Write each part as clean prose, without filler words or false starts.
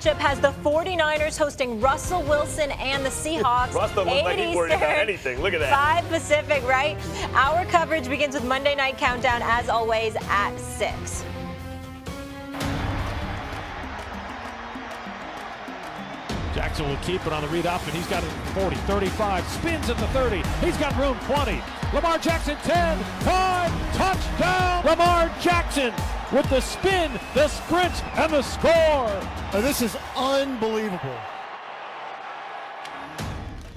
matchup has the 49ers hosting Russell Wilson and the Seahawks. Russell looks like he's worried about anything. Look at that. 5 Pacific, right? Our coverage begins with Monday Night Countdown, as always, at 6. Jackson will keep it on the read up, and he's got it at 40, 35, spins at the 30. He's got room, 20. Lamar Jackson, 10, 5, touchdown! Lamar Jackson with the spin, the sprint, and the score. This is unbelievable.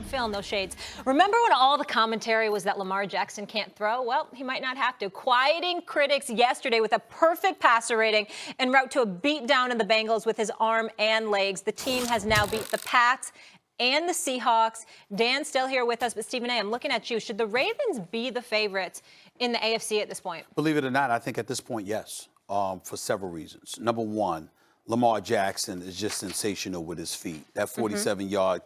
Feeling those shades. Remember when all the commentary was that Lamar Jackson can't throw? Well, he might not have to. Quieting critics yesterday with a perfect passer rating en route to a beatdown in the Bengals with his arm and legs. The team has now beat the Pats and the Seahawks. Dan's still here with us, but Stephen A., I'm looking at you. Should the Ravens be the favorites in the AFC at this point? Believe it or not, I think at this point, yes, for several reasons. Number one, Lamar Jackson is just sensational with his feet. That 47-yard,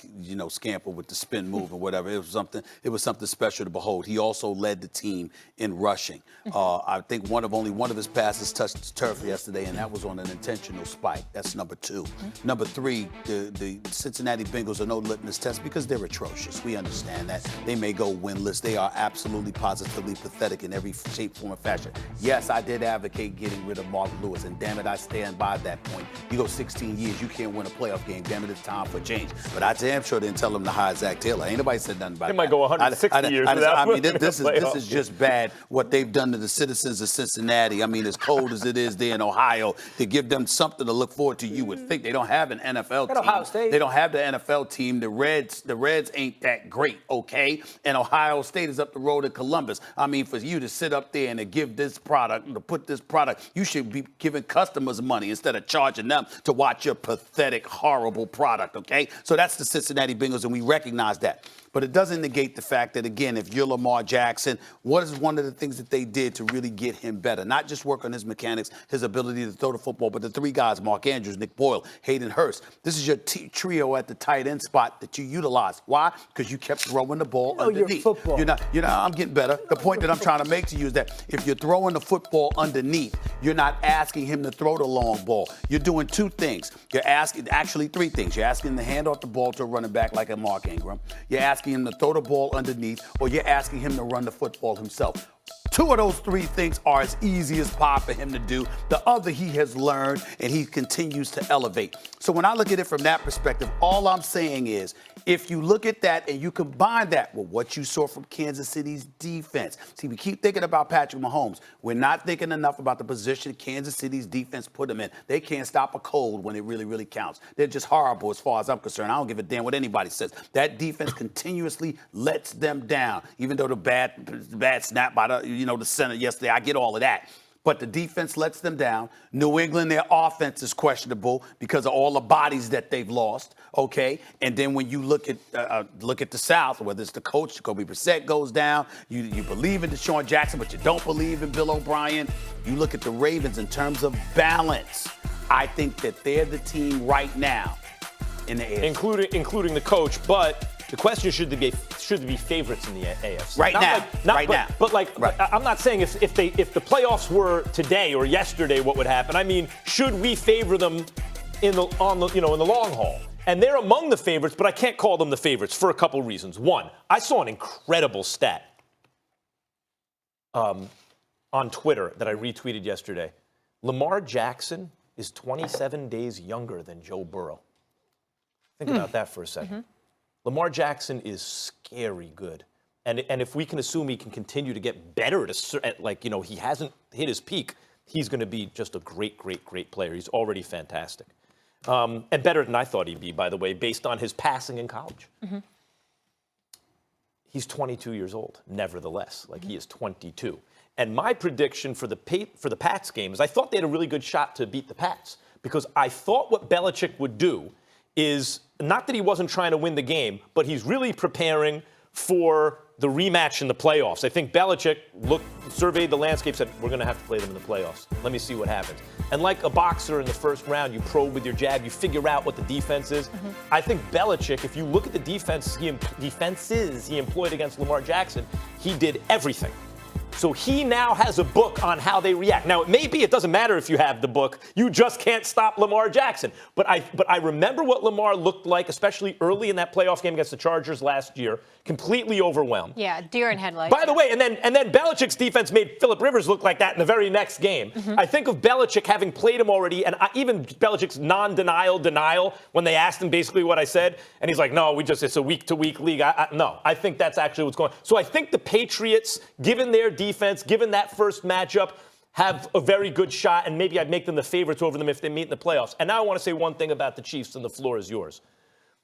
scamper with the spin move or whatever, it was something special to behold. He also led the team in rushing. I think only one of his passes touched the turf yesterday, and that was on an intentional spike. That's number two. Number three, the Cincinnati Bengals are no litmus test because they're atrocious. We understand that. They may go winless. They are absolutely, positively pathetic in every shape, form, or fashion. Yes, I did advocate getting rid of Mark Lewis, and damn it, I stand by that point. You go 16 years, you can't win a playoff game. Damn it, it's time for change. But I damn sure didn't tell him to hire Zach Taylor. Ain't nobody said nothing about that. It might go 160 years without I mean, this is just bad what they've done to the citizens of Cincinnati. I mean, as cold as it is there in Ohio, to give them something to look forward to, you would think. They don't have an NFL team. Ohio State. They don't have the NFL team. The Reds ain't that great, okay? And Ohio State is up the road in Columbus. I mean, for you to sit up there and to give this product, to put this product, you should be giving customers money instead of charging them to watch your pathetic, horrible product, okay? So that's the Cincinnati Bengals, and we recognize that. But it doesn't negate the fact that, again, if you're Lamar Jackson, what is one of the things that they did to really get him better? Not just work on his mechanics, his ability to throw the football, but the three guys, Mark Andrews, Nick Boyle, Hayden Hurst. This is your trio at the tight end spot that you utilize. Why? Because you kept throwing the ball underneath. You're football. I'm getting better. The point that I'm trying to make to you is that if you're throwing the football underneath, you're not asking him to throw the long ball. You're doing two things. You're asking, actually three things. You're asking him to hand off the ball to a running back like a Mark Ingram. You're asking him to throw the ball underneath, or you're asking him to run the football himself. Two of those three things are as easy as pie for him to do. The other he has learned, and he continues to elevate. So when I look at it from that perspective, all I'm saying is, if you look at that and you combine that with what you saw from Kansas City's defense. See, we keep thinking about Patrick Mahomes. We're not thinking enough about the position Kansas City's defense put him in. They can't stop a cold when it really, really counts. They're just horrible as far as I'm concerned. I don't give a damn what anybody says. That defense continuously lets them down, even though the bad snap by the center yesterday. I get all of that. But the defense lets them down. New England, their offense is questionable because of all the bodies that they've lost, okay? And then when you look at the South, whether it's the coach, Jacoby Brissett goes down, you believe in Deshaun Jackson, but you don't believe in Bill O'Brien. You look at the Ravens in terms of balance. I think that they're the team right now in the AFC. Including the coach, but the question should be favorites in the AFC right now. I'm not saying if the playoffs were today or yesterday, what would happen. I mean, should we favor them in the long haul? And they're among the favorites, but I can't call them the favorites for a couple reasons. One, I saw an incredible stat on Twitter that I retweeted yesterday. Lamar Jackson is 27 days younger than Joe Burrow. Think about that for a second. Lamar Jackson is scary good. And if we can assume he can continue to get better he hasn't hit his peak, he's going to be just a great, great, great player. He's already fantastic. And better than I thought he'd be, by the way, based on his passing in college. He's 22 years old, nevertheless. He is 22. And my prediction for the Pats game is I thought they had a really good shot to beat the Pats because I thought what Belichick would do is not that he wasn't trying to win the game, but he's really preparing for the rematch in the playoffs. I think Belichick surveyed the landscape, said, we're going to have to play them in the playoffs. Let me see what happens. And like a boxer in the first round, you probe with your jab, you figure out what the defense is. I think Belichick, if you look at the defenses he employed against Lamar Jackson, he did everything So he now has a book on how they react. Now, it doesn't matter if you have the book. You just can't stop Lamar Jackson. But I remember what Lamar looked like, especially early in that playoff game against the Chargers last year, completely overwhelmed. Yeah, deer in headlights. By the way, and then Belichick's defense made Phillip Rivers look like that in the very next game. I think of Belichick having played him already, and even Belichick's denial when they asked him basically what I said, and he's like, no, it's a week-to-week league. No, I think that's actually what's going on. So I think the Patriots, given their defense, given that first matchup, have a very good shot, and maybe I'd make them the favorites over them if they meet in the playoffs. And now I want to say one thing about the Chiefs, and the floor is yours.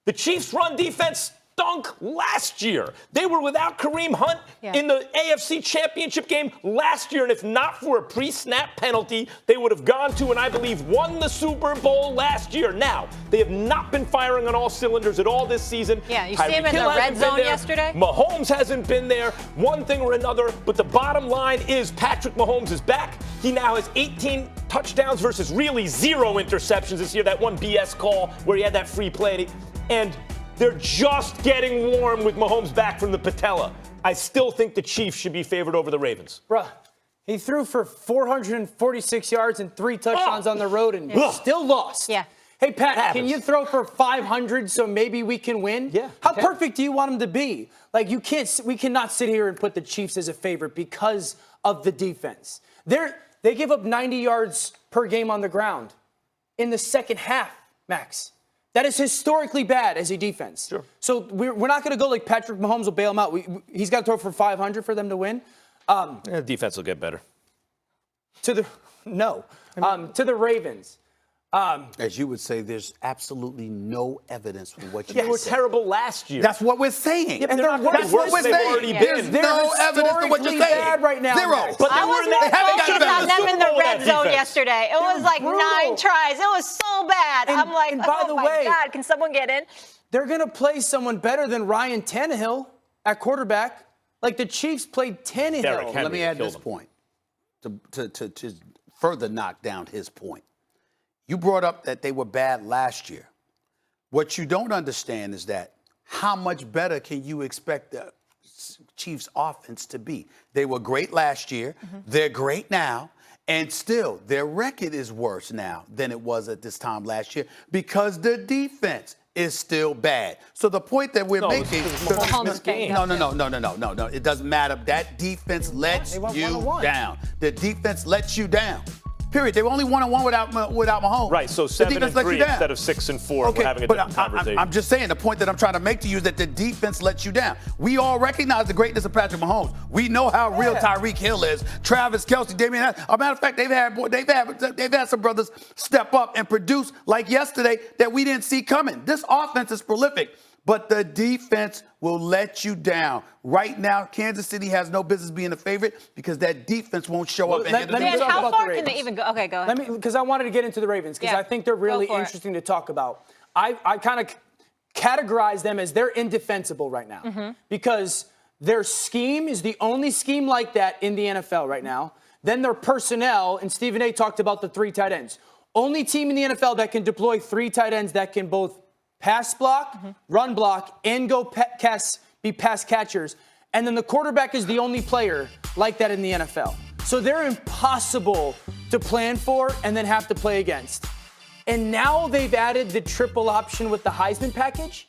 The Chiefs' run defense stunk last year. They were without Kareem Hunt in the AFC Championship game last year, and if not for a pre-snap penalty, they would have gone to and I believe won the Super Bowl last year. Now, they have not been firing on all cylinders at all this season. Yeah, you see him in the red zone yesterday? Mahomes hasn't been there, one thing or another, but the bottom line is Patrick Mahomes is back. He now has 18 touchdowns versus really 0 interceptions this year. That one BS call where he had that free play. And they're just getting warm with Mahomes back from the patella. I still think the Chiefs should be favored over the Ravens. Bruh, he threw for 446 yards and 3 touchdowns on the road and still lost. Yeah. Hey, Pat, can you throw for 500 so maybe we can win? Yeah. How perfect do you want him to be? Like, we cannot sit here and put the Chiefs as a favorite because of the defense. They give up 90 yards per game on the ground in the second half, Max. That is historically bad as a defense. Sure. So we're not going to go like Patrick Mahomes will bail him out. He's got to throw for 500 for them to win. The defense will get better. To the Ravens. As you would say, there's absolutely no evidence for what you They were terrible last year. That's what we're saying. Yeah, That's what we're saying. There's no evidence for what you're saying. Bad right now. 0. But I was focused on them in the red zone yesterday. It was like brutal. 9 tries. It was so bad. I'm like, oh my God, can someone get in? They're going to play someone better than Ryan Tannehill at quarterback. Like the Chiefs played Tannehill. Let me add this point to further knock down his point. You brought up that they were bad last year. What you don't understand is that how much better can you expect the Chiefs offense to be? They were great last year. They're great now. And still, their record is worse now than it was at this time last year because the defense is still bad. So the point that we're making, no. It doesn't matter. That defense lets you down. The defense lets you down. Period. They were only 1-1 without Mahomes. Right, so 7-3 instead of 6-4. Okay, we're having a different conversation. I'm just saying, the point that I'm trying to make to you is that the defense lets you down. We all recognize the greatness of Patrick Mahomes. We know how real Tyreek Hill is. Travis Kelce, Damian. As a matter of fact, they've had some brothers step up and produce like yesterday that we didn't see coming. This offense is prolific. But the defense will let you down. Right now, Kansas City has no business being a favorite because that defense won't show up. Dan, how far can they even go? Okay, go ahead. Because I wanted to get into the Ravens because I think they're really interesting to talk about. I kind of categorize them as they're indefensible right now because their scheme is the only scheme like that in the NFL right now. Then their personnel, and Stephen A. talked about the 3 tight ends. Only team in the NFL that can deploy 3 tight ends that can both pass block, run block, and be pass catchers. And then the quarterback is the only player like that in the NFL. So they're impossible to plan for and then have to play against. And now they've added the triple option with the Heisman package.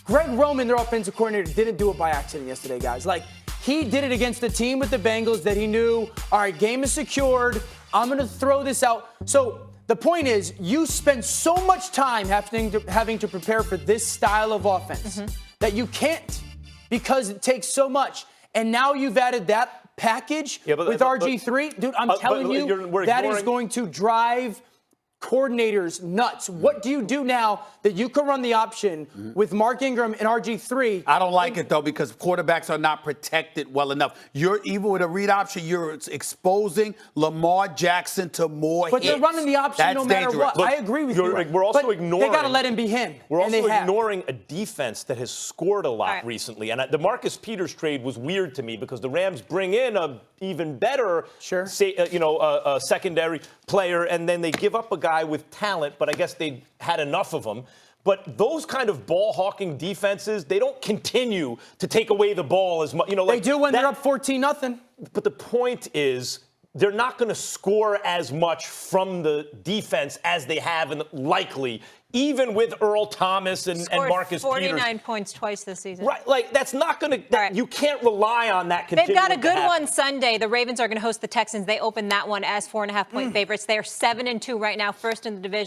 Greg Roman, their offensive coordinator, didn't do it by accident yesterday, guys. Like, he did it against a team with the Bengals that he knew, all right, game is secured. I'm going to throw this out. So the point is, you spend so much time having to prepare for this style of offense that you can't because it takes so much. And now you've added that package with RG3. Dude, I'm telling you, that is going to drive coordinators nuts. What do you do now that you can run the option with Mark Ingram and RG3? I don't like it, though, because quarterbacks are not protected well enough. You're even with a read option, you're exposing Lamar Jackson to more But hits. they're running the option no matter what. Look, I agree with you. We're also ignoring. They got to let him be him. We're also ignoring a defense that has scored a lot recently. And the Marcus Peters trade was weird to me because the Rams bring in a even better, secondary player, and then they give up a guy with talent, but I guess they had enough of them. But those kind of ball-hawking defenses, they don't continue to take away the ball as much. They do when they're up 14-0. But the point is, they're not going to score as much from the defense as they have, and likely, even with Earl Thomas and Marcus 49 Peters. points twice this season. Right, like that's not going to. Right. You can't rely on that. They've got a good one Sunday. The Ravens are going to host the Texans. They open that one as 4.5-point favorites. They are 7-2 right now, first in the division.